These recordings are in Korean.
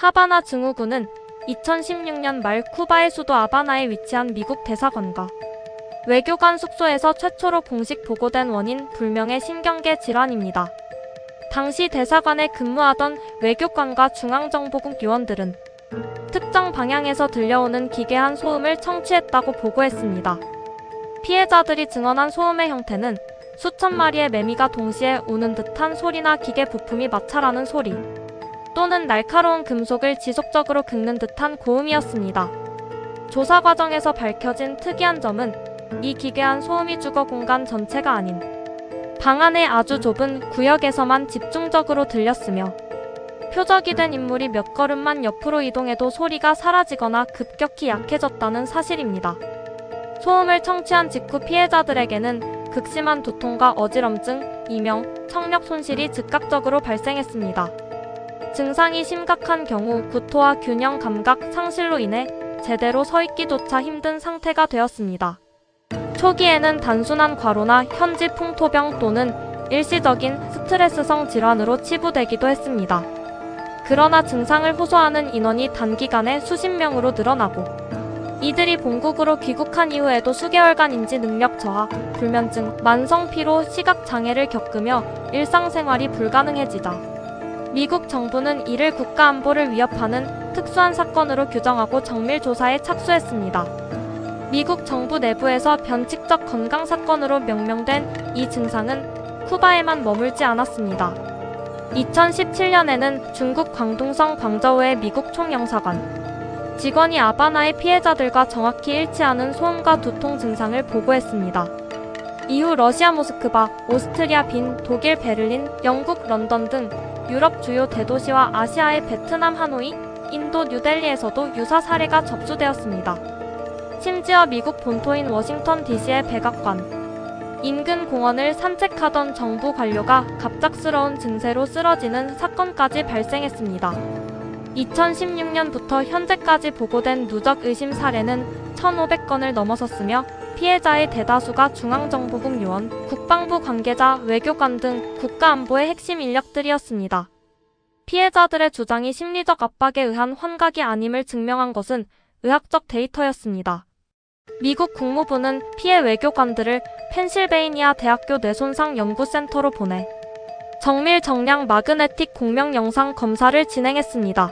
하바나 증후군은 2016년 말 쿠바의 수도 아바나에 위치한 미국 대사관과 외교관 숙소에서 최초로 공식 보고된 원인 불명의 신경계 질환입니다. 당시 대사관에 근무하던 외교관과 중앙정보국 요원들은 특정 방향에서 들려오는 기괴한 소음을 청취했다고 보고했습니다. 피해자들이 증언한 소음의 형태는 수천 마리의 매미가 동시에 우는 듯한 소리나 기계 부품이 마찰하는 소리, 또는 날카로운 금속을 지속적으로 긁는 듯한 고음이었습니다. 조사 과정에서 밝혀진 특이한 점은 이 기괴한 소음이 주거 공간 전체가 아닌 방 안의 아주 좁은 구역에서만 집중적으로 들렸으며, 표적이 된 인물이 몇 걸음만 옆으로 이동해도 소리가 사라지거나 급격히 약해졌다는 사실입니다. 소음을 청취한 직후 피해자들에게는 극심한 두통과 어지럼증, 이명, 청력 손실이 즉각적으로 발생했습니다. 증상이 심각한 경우 구토와 균형 감각 상실로 인해 제대로 서 있기조차 힘든 상태가 되었습니다. 초기에는 단순한 과로나 현지 풍토병 또는 일시적인 스트레스성 질환으로 치부되기도 했습니다. 그러나 증상을 호소하는 인원이 단기간에 수십 명으로 늘어나고, 이들이 본국으로 귀국한 이후에도 수개월간 인지 능력 저하, 불면증, 만성 피로, 시각 장애를 겪으며 일상생활이 불가능해지자 미국 정부는 이를 국가 안보를 위협하는 특수한 사건으로 규정하고 정밀 조사에 착수했습니다. 미국 정부 내부에서 변칙적 건강 사건으로 명명된 이 증상은 쿠바에만 머물지 않았습니다. 2017년에는 중국 광둥성 광저우의 미국 총영사관 직원이 아바나의 피해자들과 정확히 일치하는 소음과 두통 증상을 보고했습니다. 이후 러시아 모스크바, 오스트리아 빈, 독일 베를린, 영국 런던 등 유럽 주요 대도시와 아시아의 베트남 하노이, 인도 뉴델리에서도 유사 사례가 접수되었습니다. 심지어 미국 본토인 워싱턴 DC의 백악관 인근 공원을 산책하던 정부 관료가 갑작스러운 증세로 쓰러지는 사건까지 발생했습니다. 2016년부터 현재까지 보고된 누적 의심 사례는 1,500건을 넘어섰으며, 피해자의 대다수가 중앙정보국 요원, 국방부 관계자, 외교관 등 국가안보의 핵심 인력들이었습니다. 피해자들의 주장이 심리적 압박에 의한 환각이 아님을 증명한 것은 의학적 데이터였습니다. 미국 국무부는 피해 외교관들을 펜실베이니아 대학교 뇌손상 연구센터로 보내 정밀 정량 마그네틱 공명 영상 검사를 진행했습니다.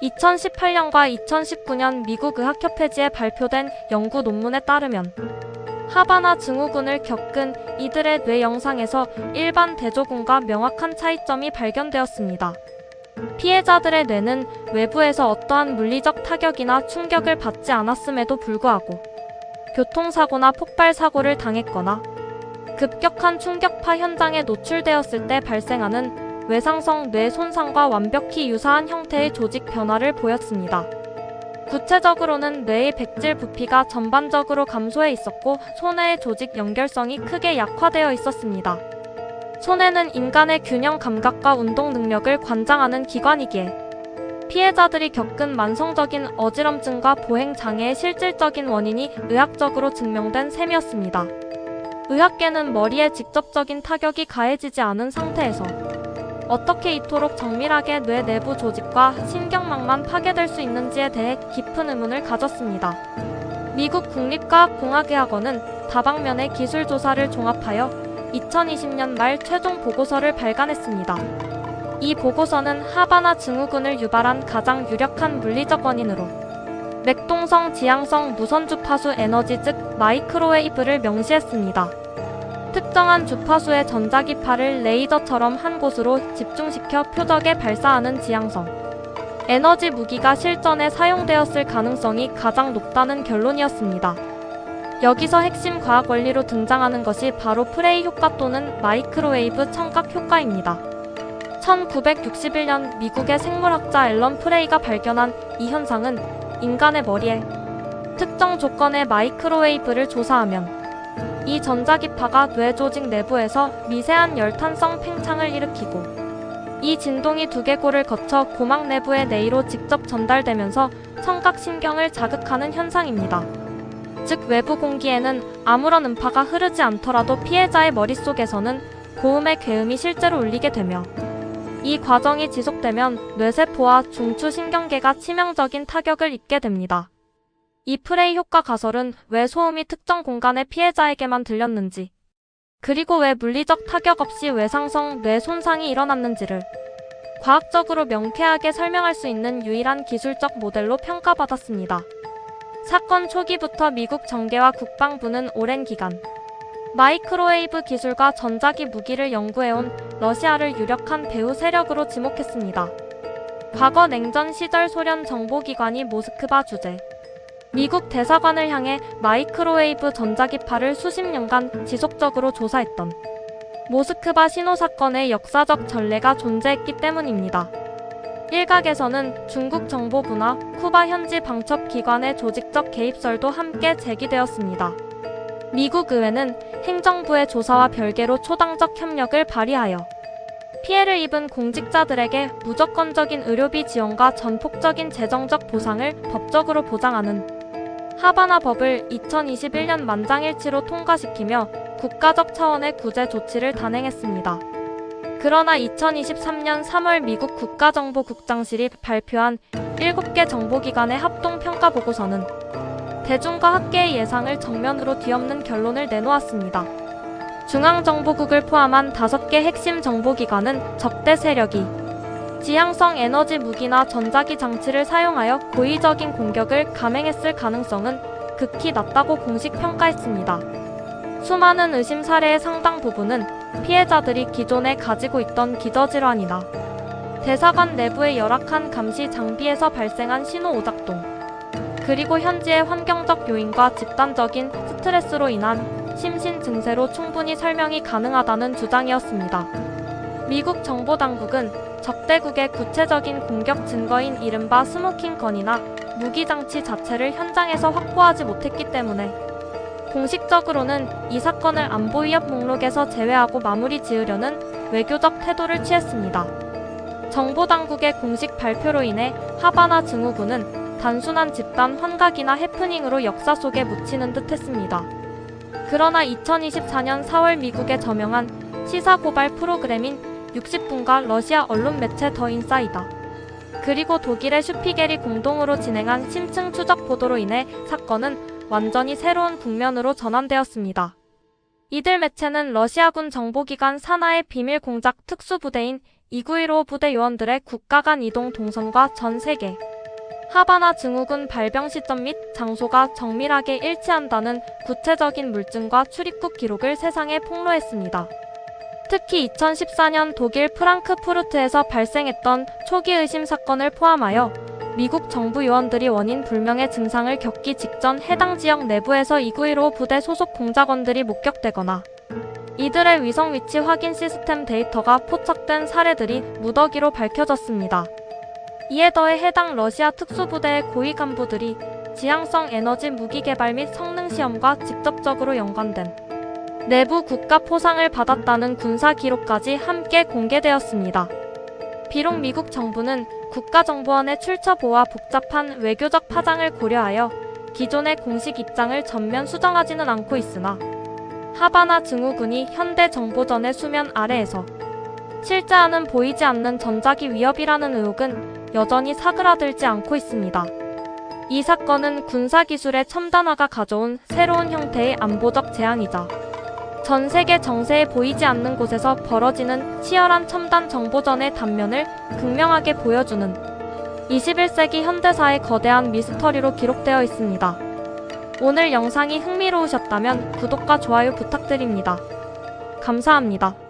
2018년과 2019년 미국 의학협회지에 발표된 연구 논문에 따르면 하바나 증후군을 겪은 이들의 뇌 영상에서 일반 대조군과 명확한 차이점이 발견되었습니다. 피해자들의 뇌는 외부에서 어떠한 물리적 타격이나 충격을 받지 않았음에도 불구하고 교통사고나 폭발사고를 당했거나 급격한 충격파 현장에 노출되었을 때 발생하는 외상성 뇌 손상과 완벽히 유사한 형태의 조직 변화를 보였습니다. 구체적으로는 뇌의 백질 부피가 전반적으로 감소해 있었고, 손해의 조직 연결성이 크게 약화되어 있었습니다. 손해는 인간의 균형 감각과 운동 능력을 관장하는 기관이기에 피해자들이 겪은 만성적인 어지럼증과 보행 장애의 실질적인 원인이 의학적으로 증명된 셈이었습니다. 의학계는 머리에 직접적인 타격이 가해지지 않은 상태에서 어떻게 이토록 정밀하게 뇌 내부 조직과 신경망만 파괴될 수 있는지에 대해 깊은 의문을 가졌습니다. 미국 국립과학공학의학원은 다방면의 기술 조사를 종합하여 2020년 말 최종 보고서를 발간했습니다. 이 보고서는 하바나 증후군을 유발한 가장 유력한 물리적 원인으로 맥동성 지향성 무선 주파수 에너지 즉 마이크로웨이브를 명시했습니다. 특정한 주파수의 전자기파를 레이저처럼 한 곳으로 집중시켜 표적에 발사하는 지향성 에너지 무기가 실전에 사용되었을 가능성이 가장 높다는 결론이었습니다. 여기서 핵심 과학 원리로 등장하는 것이 바로 프레이 효과 또는 마이크로웨이브 청각 효과입니다. 1961년 미국의 생물학자 앨런 프레이가 발견한 이 현상은 인간의 머리에 특정 조건의 마이크로웨이브를 조사하면 이 전자기파가 뇌 조직 내부에서 미세한 열탄성 팽창을 일으키고, 이 진동이 두개골을 거쳐 고막 내부의 뇌로 직접 전달되면서 청각신경을 자극하는 현상입니다. 즉 외부 공기에는 아무런 음파가 흐르지 않더라도 피해자의 머릿속에서는 고음의 괴음이 실제로 울리게 되며, 이 과정이 지속되면 뇌세포와 중추신경계가 치명적인 타격을 입게 됩니다. 이 프레이 효과 가설은 왜 소음이 특정 공간의 피해자에게만 들렸는지, 그리고 왜 물리적 타격 없이 외상성 뇌 손상이 일어났는지를 과학적으로 명쾌하게 설명할 수 있는 유일한 기술적 모델로 평가받았습니다. 사건 초기부터 미국 정계와 국방부는 오랜 기간 마이크로웨이브 기술과 전자기 무기를 연구해온 러시아를 유력한 배후 세력으로 지목했습니다. 과거 냉전 시절 소련 정보기관이 모스크바 주재 미국 대사관을 향해 마이크로웨이브 전자기파를 수십 년간 지속적으로 조사했던 모스크바 신호 사건의 역사적 전례가 존재했기 때문입니다. 일각에서는 중국 정보부나 쿠바 현지 방첩기관의 조직적 개입설도 함께 제기되었습니다. 미국 의회는 행정부의 조사와 별개로 초당적 협력을 발휘하여 피해를 입은 공직자들에게 무조건적인 의료비 지원과 전폭적인 재정적 보상을 법적으로 보장하는 하바나 법을 2021년 만장일치로 통과시키며 국가적 차원의 구제 조치를 단행했습니다. 그러나 2023년 3월 미국 국가정보국장실이 발표한 7개 정보기관의 합동평가보고서는 대중과 학계의 예상을 정면으로 뒤엎는 결론을 내놓았습니다. 중앙정보국을 포함한 5개 핵심 정보기관은 적대 세력이 지향성 에너지 무기나 전자기 장치를 사용하여 고의적인 공격을 감행했을 가능성은 극히 낮다고 공식 평가했습니다. 수많은 의심 사례의 상당 부분은 피해자들이 기존에 가지고 있던 기저질환이나 대사관 내부의 열악한 감시 장비에서 발생한 신호 오작동, 그리고 현지의 환경적 요인과 집단적인 스트레스로 인한 심신 증세로 충분히 설명이 가능하다는 주장이었습니다. 미국 정보당국은 적대국의 구체적인 공격 증거인 이른바 스모킹 건이나 무기장치 자체를 현장에서 확보하지 못했기 때문에 공식적으로는 이 사건을 안보 위협 목록에서 제외하고 마무리 지으려는 외교적 태도를 취했습니다. 정보당국의 공식 발표로 인해 하바나 증후군은 단순한 집단 환각이나 해프닝으로 역사 속에 묻히는 듯 했습니다. 그러나 2024년 4월 미국의 저명한 시사고발 프로그램인 60분가 러시아 언론 매체 더 인사이더, 그리고 독일의 슈피겔이 공동으로 진행한 심층 추적 보도로 인해 사건은 완전히 새로운 국면으로 전환되었습니다. 이들 매체는 러시아군 정보기관 산하의 비밀 공작 특수부대인 2915 부대 요원들의 국가 간 이동 동선과 전 세계 하바나 증후군 발병 시점 및 장소가 정밀하게 일치한다는 구체적인 물증과 출입국 기록을 세상에 폭로했습니다. 특히 2014년 독일 프랑크푸르트에서 발생했던 초기 의심 사건을 포함하여 미국 정부 요원들이 원인 불명의 증상을 겪기 직전 해당 지역 내부에서 2915 부대 소속 공작원들이 목격되거나 이들의 위성 위치 확인 시스템 데이터가 포착된 사례들이 무더기로 밝혀졌습니다. 이에 더해 해당 러시아 특수부대의 고위 간부들이 지향성 에너지 무기 개발 및 성능 시험과 직접적으로 연관된 내부 국가 포상을 받았다는 군사 기록까지 함께 공개되었습니다. 비록 미국 정부는 국가정보원의 출처 보호와 복잡한 외교적 파장을 고려하여 기존의 공식 입장을 전면 수정하지는 않고 있으나 하바나 증후군이 현대 정보전의 수면 아래에서 실제와는 보이지 않는 전자기 위협이라는 의혹은 여전히 사그라들지 않고 있습니다. 이 사건은 군사기술의 첨단화가 가져온 새로운 형태의 안보적 재앙이자 전 세계 정세에 보이지 않는 곳에서 벌어지는 치열한 첨단 정보전의 단면을 극명하게 보여주는 21세기 현대사의 거대한 미스터리로 기록되어 있습니다. 오늘 영상이 흥미로우셨다면 구독과 좋아요 부탁드립니다. 감사합니다.